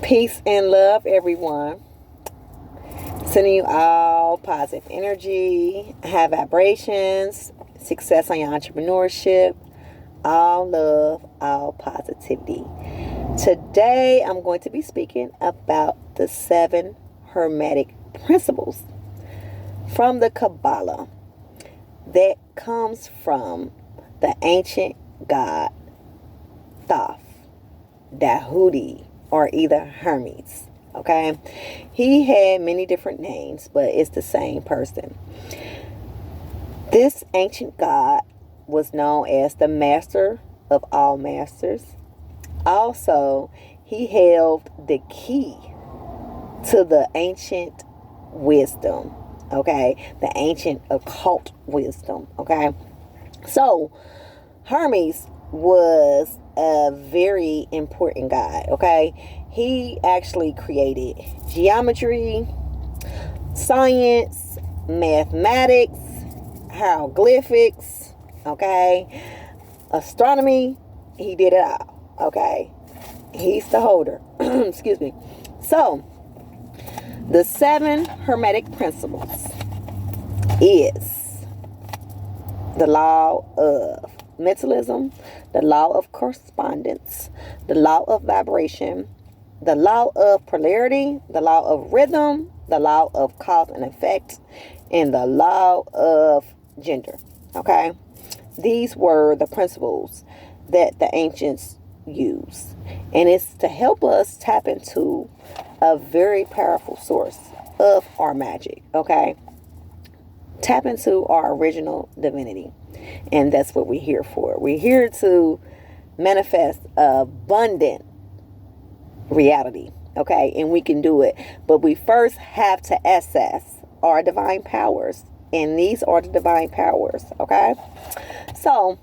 Peace and love, everyone. Sending you all positive energy, high vibrations, success on your entrepreneurship, all love, all positivity. Today, I'm going to be speaking about the 7 Hermetic Principles from the Kabbalah that comes from the ancient god Thoth, Dahudi, or either Hermes. Okay, he had many different names, but it's the same person. This ancient god was known as the master of all masters. Also, he held the key to the ancient wisdom. Okay, the ancient occult wisdom. Okay, so Hermes was a very important guy. Okay, he actually created geometry, science, mathematics, hieroglyphics, okay, astronomy. He did it all. Okay, he's the holder. Excuse me. So the 7 Hermetic Principles is the law of mentalism, the law of correspondence, the law of vibration, the law of polarity, the law of rhythm, the law of cause and effect, and the law of gender. Okay? These were the principles that the ancients used. And it's to help us tap into a very powerful source of our magic. Okay? Tap into our original divinity. And that's what we're here for. We're here to manifest abundant reality. Okay? And we can do it. But we first have to access our divine powers. And these are the divine powers. Okay? So,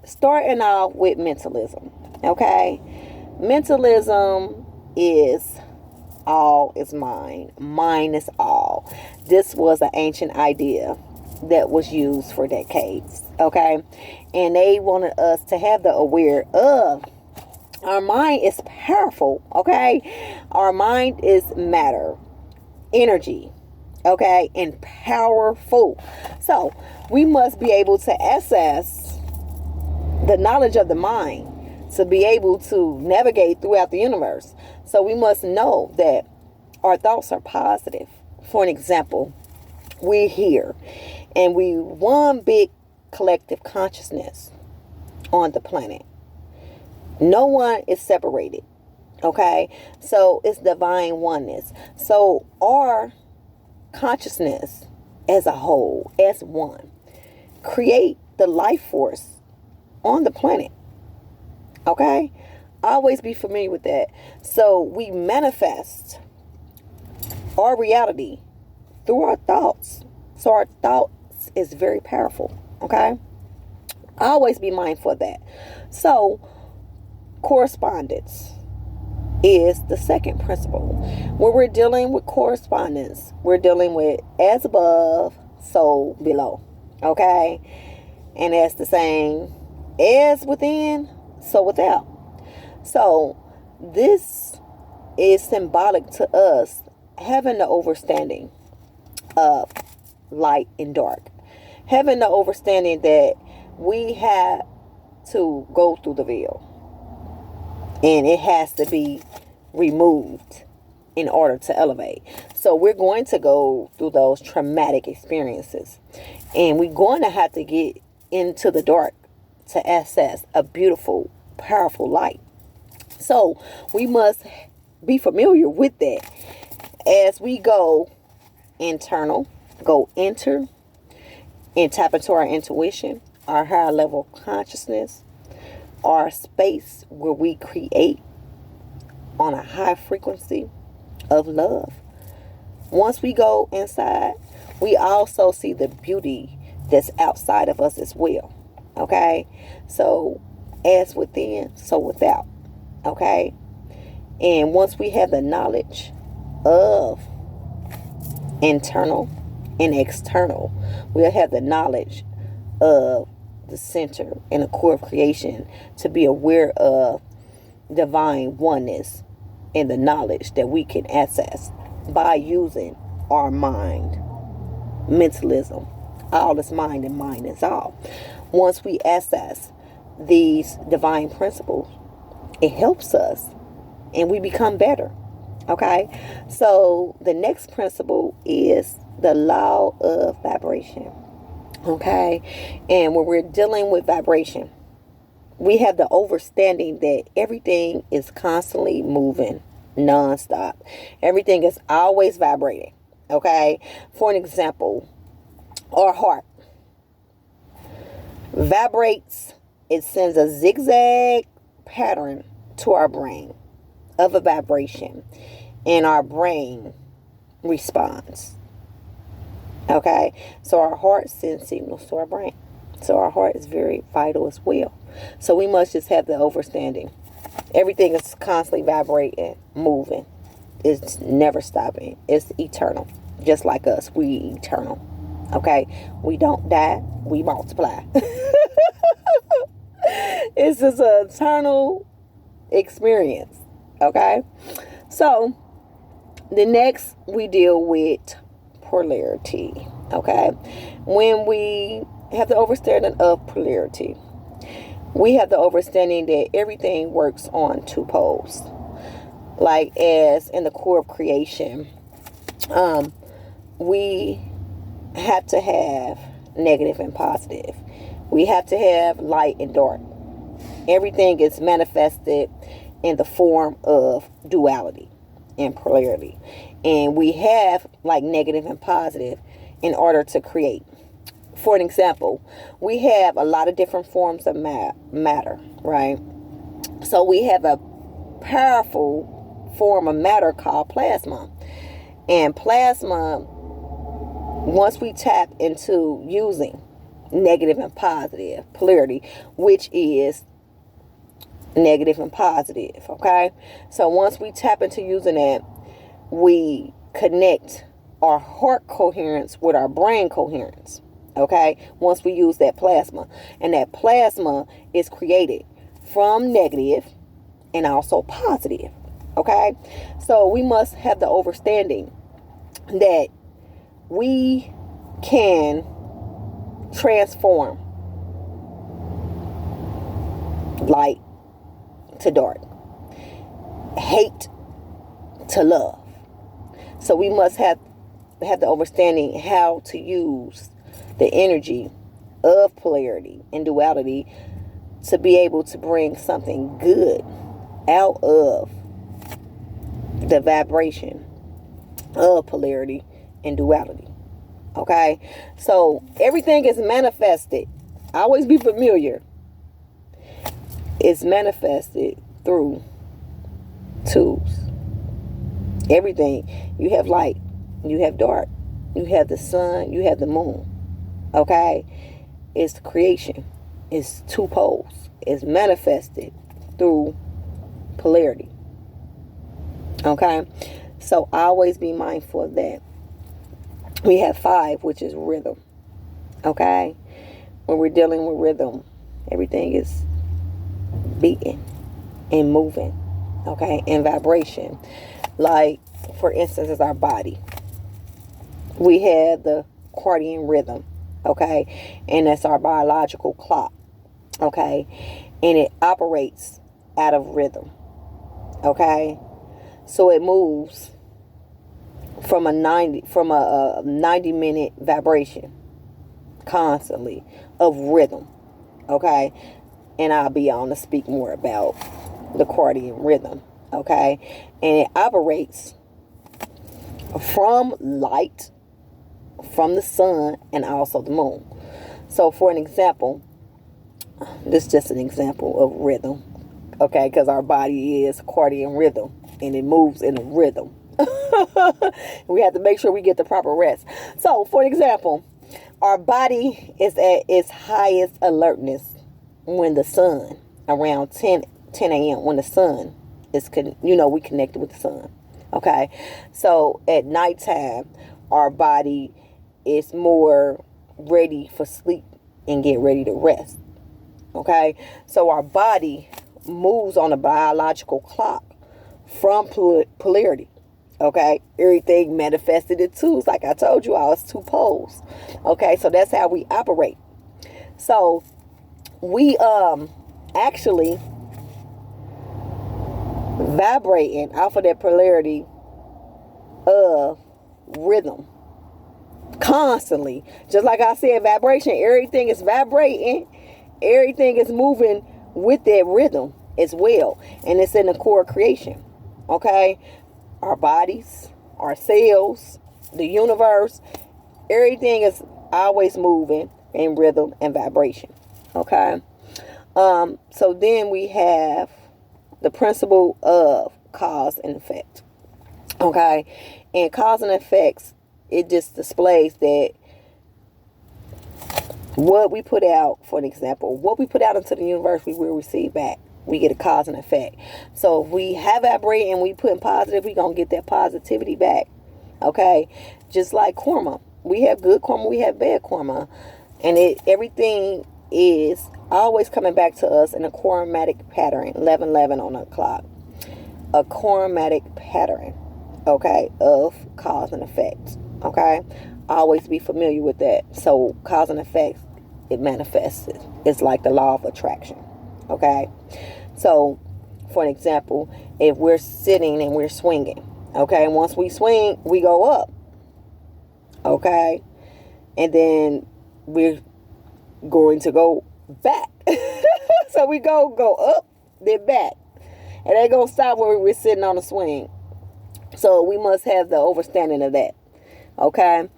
starting off with mentalism. Okay? Mentalism is all is mind. Mind is all. This was an ancient idea that was used for decades. Okay? And they wanted us to have the aware of our mind is powerful. Okay? Our mind is matter, energy. Okay? And powerful. So, we must be able to access the knowledge of the mind to be able to navigate throughout the universe. So we must know that our thoughts are positive. For an example, we're here and we one big collective consciousness on the planet. No one is separated. Okay? So it's divine oneness. So our consciousness as a whole, as one, create the life force on the planet. Okay? Always be familiar with that. So we manifest our reality through our thoughts. So our thoughts is very powerful. Okay? Always be mindful of that. So correspondence is the second principle. When we're dealing with correspondence, we're dealing with as above, so below. Okay? And that's the saying, as within, so without. So this is symbolic to us having the understanding of light and dark. Having the understanding that we have to go through the veil. And it has to be removed in order to elevate. So we're going to go through those traumatic experiences. And we're going to have to get into the dark to access a beautiful, powerful light. So we must be familiar with that as we go internal, go enter and tap into our intuition, our higher level consciousness, our space where we create on a high frequency of love. Once we go inside, we also see the beauty that's outside of us as well. Okay? So, as within, so without. Okay? And once we have the knowledge of internal and external, we'll have the knowledge of the center and the core of creation to be aware of divine oneness and the knowledge that we can access by using our mind. Mentalism. All is mind and mind is all. Once we access these divine principles, it helps us and we become better. Okay? So the next principle is the law of vibration. Okay? And when we're dealing with vibration, we have the understanding that everything is constantly moving non-stop. Everything is always vibrating. Okay? For an example, our heart vibrates. It sends a zigzag pattern to our brain of a vibration, and our brain responds. Okay? So our heart sends signals to our brain. So our heart is very vital as well. So we must just have the understanding. Everything is constantly vibrating, moving. It's never stopping. It's eternal. Just like us, we eternal. Okay? We don't die. We multiply. It's just an eternal experience. Okay? So, the next we deal with polarity. Okay? When we have the understanding of polarity, we have the understanding that everything works on two poles. Like as in the core of creation, we have to have negative and positive. We have to have light and dark. Everything is manifested in the form of duality and polarity. And we have like negative and positive in order to create. For an example, we have a lot of different forms of matter, right? So we have a powerful form of matter called plasma. And plasma, once we tap into using negative and positive polarity, which is negative and positive, okay? So once we tap into using that, we connect our heart coherence with our brain coherence. Okay, once we use that plasma, and that plasma is created from negative and also positive. Okay, so we must have the understanding that we can transform light to dark, hate to love. So we must have the understanding how to use the energy of polarity and duality to be able to bring something good out of the vibration of polarity and duality. Okay? So everything is manifested. Always be familiar. It's manifested through tools. Everything. You have light. You have dark. You have the sun. You have the moon. Okay? It's creation. It's two poles. It's manifested through polarity. Okay? So always be mindful of that. We have 5, which is rhythm. Okay? When we're dealing with rhythm, everything is beating and moving. Okay? And vibration. Like, for instance, is our body. We have the circadian rhythm. Okay? And that's our biological clock. Okay? And it operates out of rhythm. Okay? So it moves from a 90-minute vibration constantly of rhythm. Okay? And I'll be on to speak more about the circadian rhythm. Okay? And it operates from light, from the sun, and also the moon. So for an example, this is just an example of rhythm. Okay? Because our body is circadian rhythm. And it moves in a rhythm. We have to make sure we get the proper rest. So, for example, our body is at its highest alertness when the sun, around 10 a.m., when the sun is, we connected with the sun. Okay? So, at nighttime, our body is more ready for sleep and get ready to rest. Okay? So, our body moves on a biological clock from polarity. Okay, everything manifested in twos. Like I told you all, it's two poles. Okay, so that's how we operate. So we actually vibrating off of that polarity of rhythm constantly. Just like I said, vibration, everything is vibrating, everything is moving with that rhythm as well, and it's in the core of creation. Okay, our bodies, our cells, the universe, everything is always moving in rhythm and vibration. Okay, so then we have the principle of cause and effect. Okay, and cause and effects, it just displays that what we put out, for an example, what we put out into the universe, we will receive back. We get a cause and effect. So if we have vibrate and we put in positive, we're going to get that positivity back. Okay, just like karma. We have good karma, we have bad karma. And everything is always coming back to us in a chromatic pattern, 11:11 on the clock. A chromatic pattern, okay, of cause and effect. Okay, always be familiar with that. So cause and effect, it manifests. It's like the law of attraction. Okay, so for an example, if we're sitting and we're swinging, okay, once we swing, we go up. Okay, and then we're going to go back. So we go up, then back, and they gonna stop where we're sitting on the swing. So we must have the understanding of that. Okay,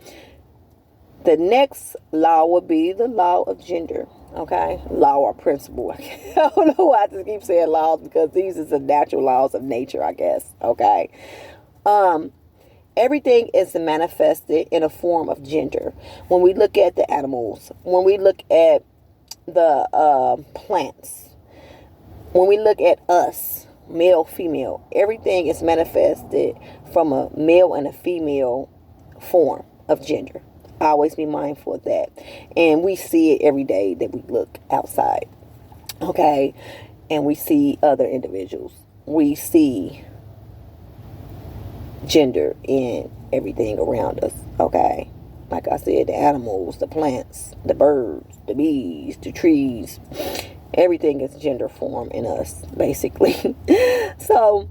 the next law would be the law of gender. Okay, law or principle. I don't know why I just keep saying laws, because these are the natural laws of nature, I guess. Okay, everything is manifested in a form of gender. When we look at the animals, when we look at the plants, when we look at us, male, female, everything is manifested from a male and a female form of gender. Always be mindful of that. And we see it every day that we look outside. Okay, and we see other individuals. We see gender in everything around us. Okay, like I said, the animals, the plants, the birds, the bees, the trees, everything is gender form in us, basically. So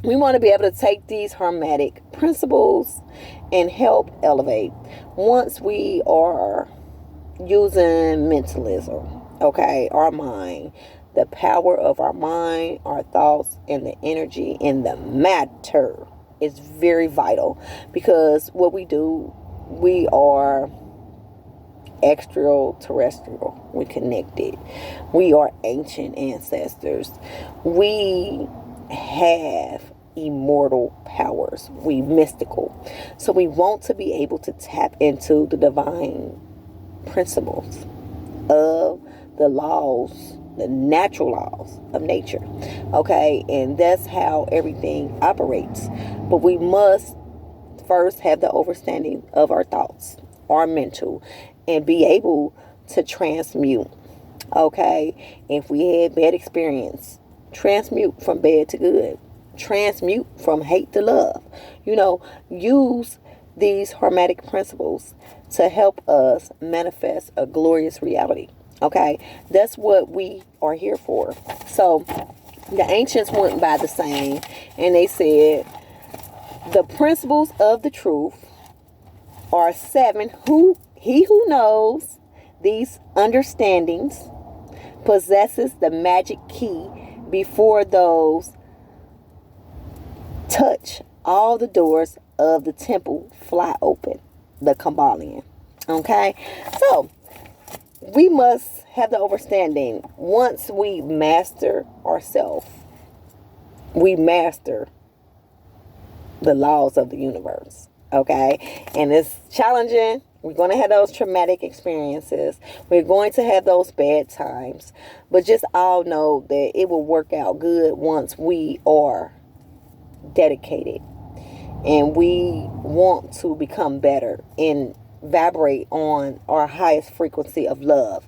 we want to be able to take these hermetic principles and help elevate. Once we are using mentalism, okay, our mind, the power of our mind, our thoughts, and the energy and the matter is very vital, because what we do, we are extraterrestrial. We connected. We are ancient ancestors. We have immortal powers. We mystical. So we want to be able to tap into the divine principles of the laws, the natural laws of nature. Okay, and that's how everything operates. But we must first have the understanding of our thoughts, our mental, and be able to transmute. Okay, if we had bad experience, transmute from bad to good. Transmute from hate to love. Use these hermetic principles to help us manifest a glorious reality. Okay, that's what we are here for. So the ancients went by the saying, and they said, the principles of the truth are 7. He who knows these understandings possesses the magic key before those touch. All the doors of the temple fly open. The Kabbalion. Okay, so we must have the understanding. Once we master ourselves, we master the laws of the universe. Okay, and it's challenging. We're going to have those traumatic experiences. We're going to have those bad times. But just all know that it will work out good once we are dedicated and we want to become better and vibrate on our highest frequency of love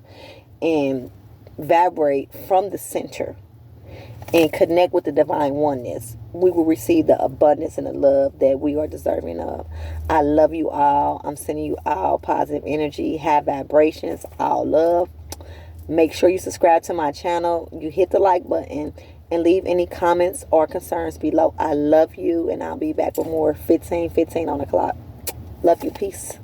and vibrate from the center and connect with the divine oneness, we will receive the abundance and the love that we are deserving of. I love you all. I'm sending you all positive energy, high vibrations, all love. Make sure you subscribe to my channel. You hit the like button and leave any comments or concerns below. I love you, and I'll be back with more 15 on the clock. Love you. Peace.